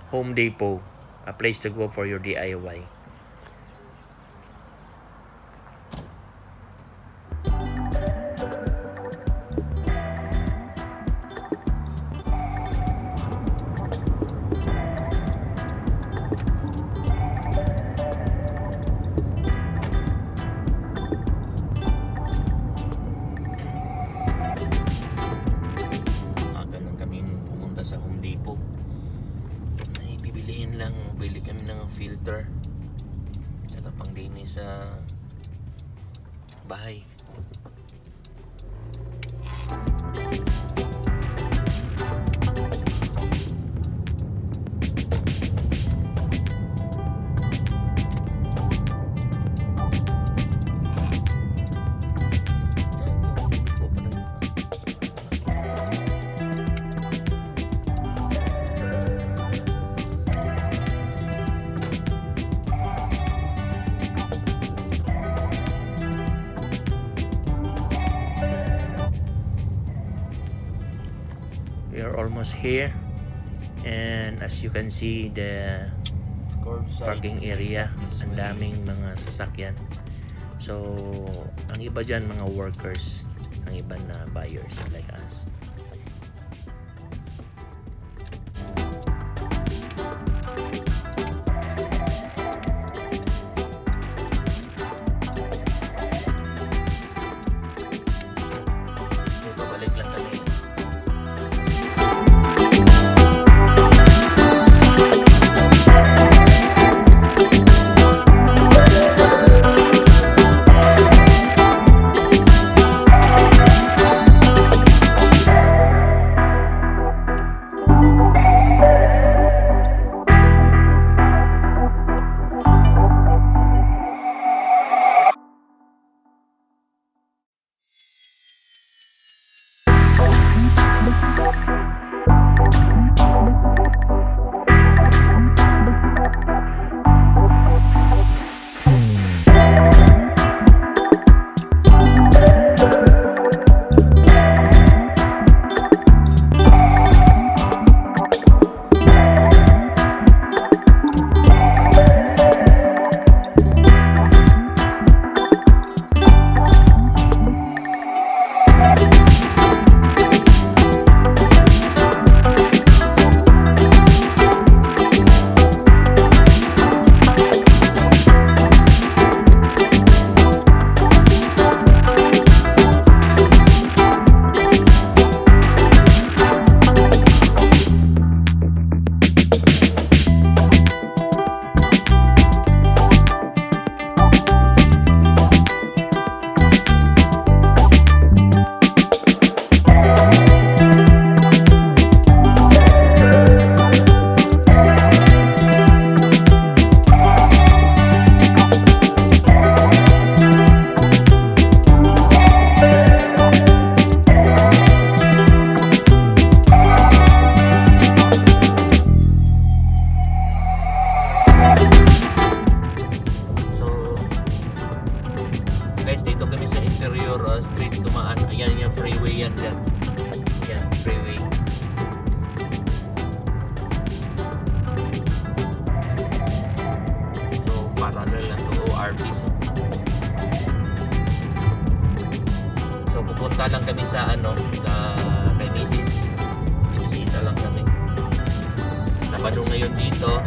Home Depot, a place to go for your DIY. Sa Home Depot ay bibilihin lang, bili kami ng filter at panglinis sa bahay. We are almost here, and as you can see, the parking area, ang daming mga sasakyan. So ang iba dyan mga workers, ang iba na buyers like us. So babalik lang kami. Street dumaan. Ayan yung freeway yan dyan. Yan, freeway. So, parallel lang to ORTs. So, pupunta lang kami sa sa kay Mrs. Bisita lang kami. Sabado ngayon dito.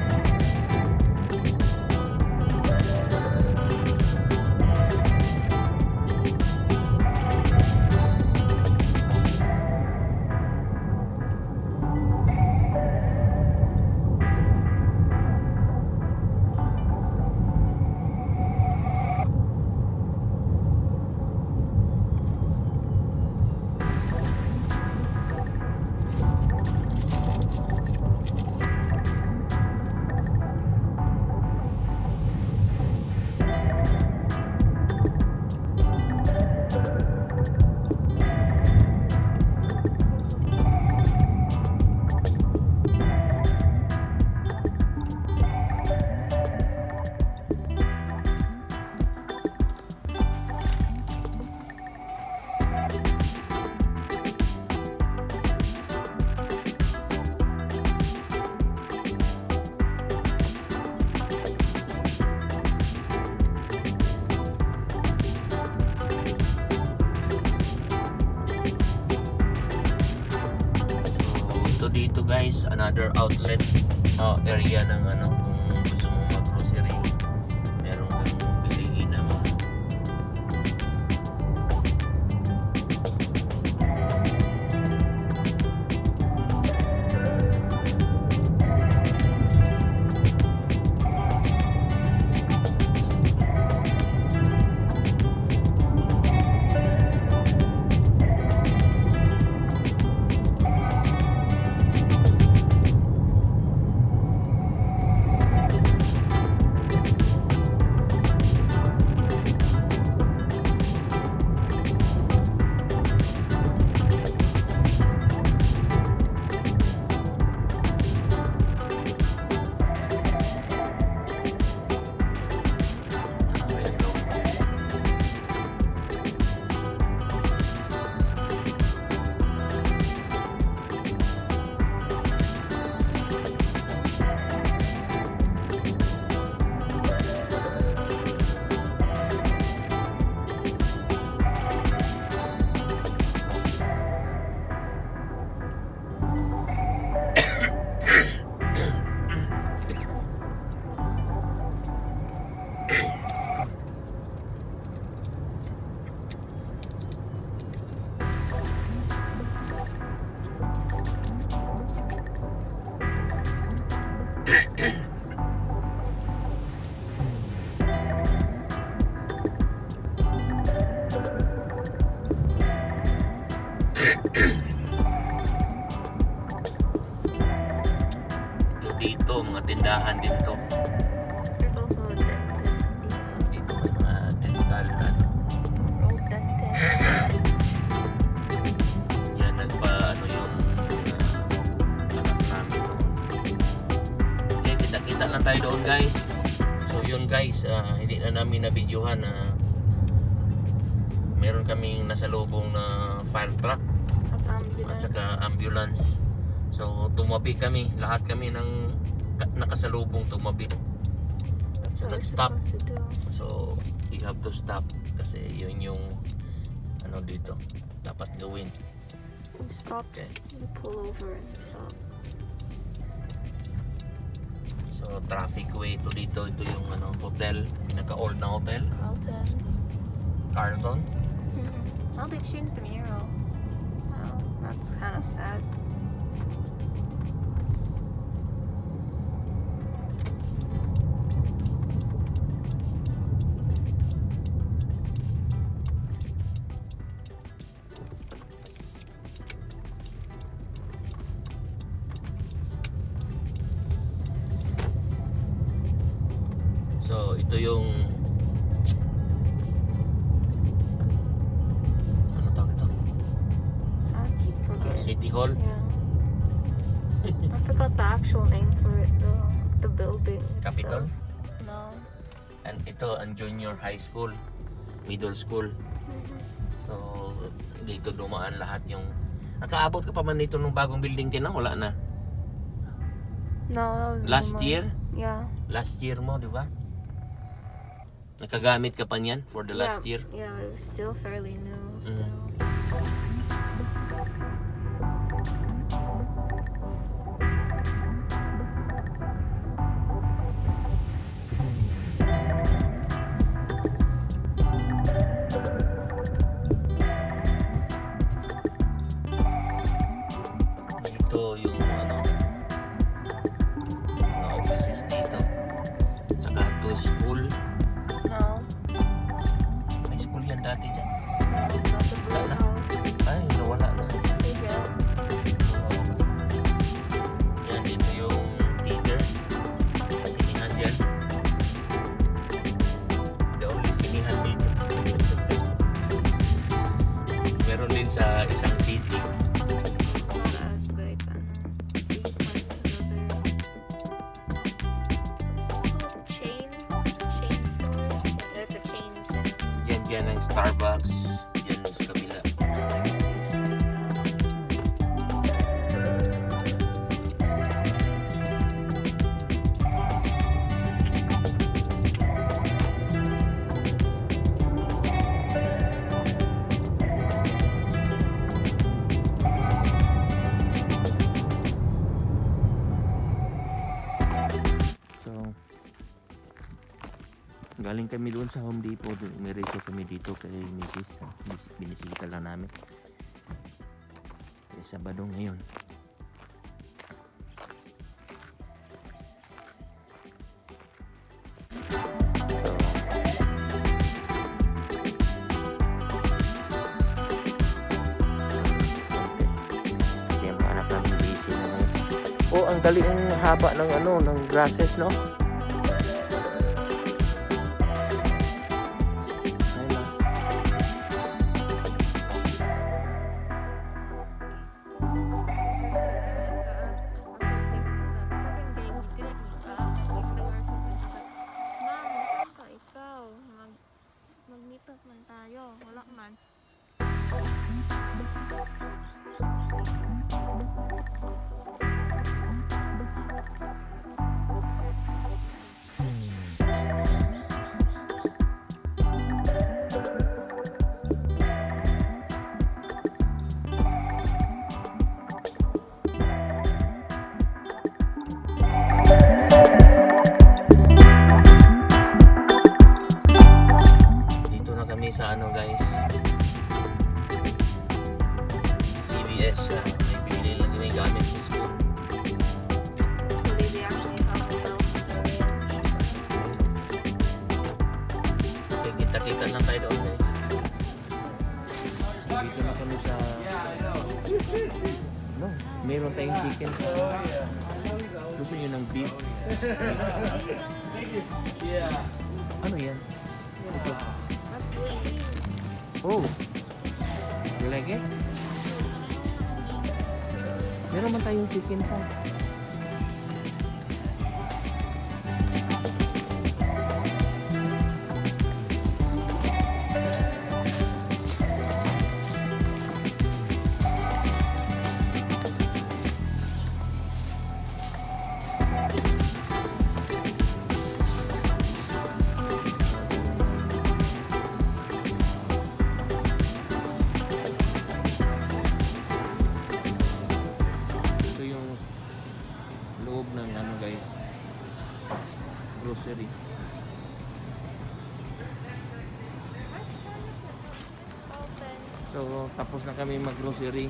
dito guys, another outlet area ng ano, kung gusto mo mag-grocery, meron kang bilihin na mga dito, mga tindahan din to. There's also a dentist. Dito may mga dental na Oh, dentist. yan nagpa ano yung anak namin doon. Okay, kita-kita lang tayo doon guys. So yun guys, hindi na namin na-videohan na meron kaming nasalubong na fire truck at saka ambulance. So tumabi kami, lahat kami ng nakasalubong tumabi. So nag-stop. So you have to stop kasi yun yung ano dito dapat gawin. You stop, Okay. you pull over and stop. So traffic way to dito, ito yung ano hotel, pinaka-old na hotel, Carlton. Carlton. Oh, they changed the mural. Oh, that's kind of sad. So ito yung ano tawag ito? I keep forgetting. City Hall. Yeah. I forgot the actual name for it, the building. Capitol. itself. No. And ito ang junior high school, middle school. So dito dumaan lahat yung nakaabot ka pa man dito nung bagong building din na wala na. No. Last year? Yeah. Last year mo, di ba? Nakagamit ka pa niyan for the last year? Yeah, it was still fairly new. Mm. Dito yung ano mga offices dito. Saka to school. No. May school yan dati dyan. Not the blue Wala. house. Ay, nawala na. Yeah. Yan, dito yung theater. Sinihan dyan. The only sinihan dito. Meron din sa isang city. As like chain store. That's a chain store. Dyan ang Starbucks. Dyan sa kabila. kami doon sa Home Depot. Umireso kami dito kay Mrs. Binisita lang namin. Kaya Sabado ngayon. Kasi ang mga anak namin busy na ngayon. Oh, ang galing ang haba ng ano, ng grasses, no? Mag-meet up man tayo. Wala man. Dito na kami sa ano guys, CVS. May bibili lang kami gamit sa school. Hopefully they actually have a self-service. Okay, kita-kita lang tayo doon guys. Dito na kami sa no, meron tayong chicken. Gusto nyo ng beef? Ano yan? Ito. That's wings. Oh, you like it? Meron man tayong chicken pa. Ito yung loob ng ano guys, grocery. Open. So tapos na kami mag-grocery.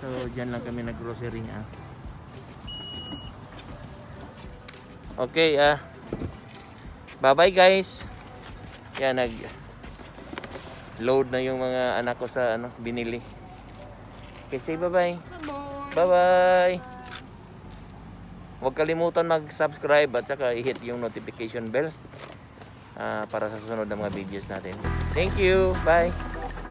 So dyan lang kami nag-grocery Okay, bye-bye guys. Yan, nag-load na yung mga anak ko sa ano, binili. Okay, say bye-bye. Bye-bye. Huwag kalimutan mag-subscribe at saka i-hit yung notification bell para sa susunod na mga videos natin. Thank you. Bye.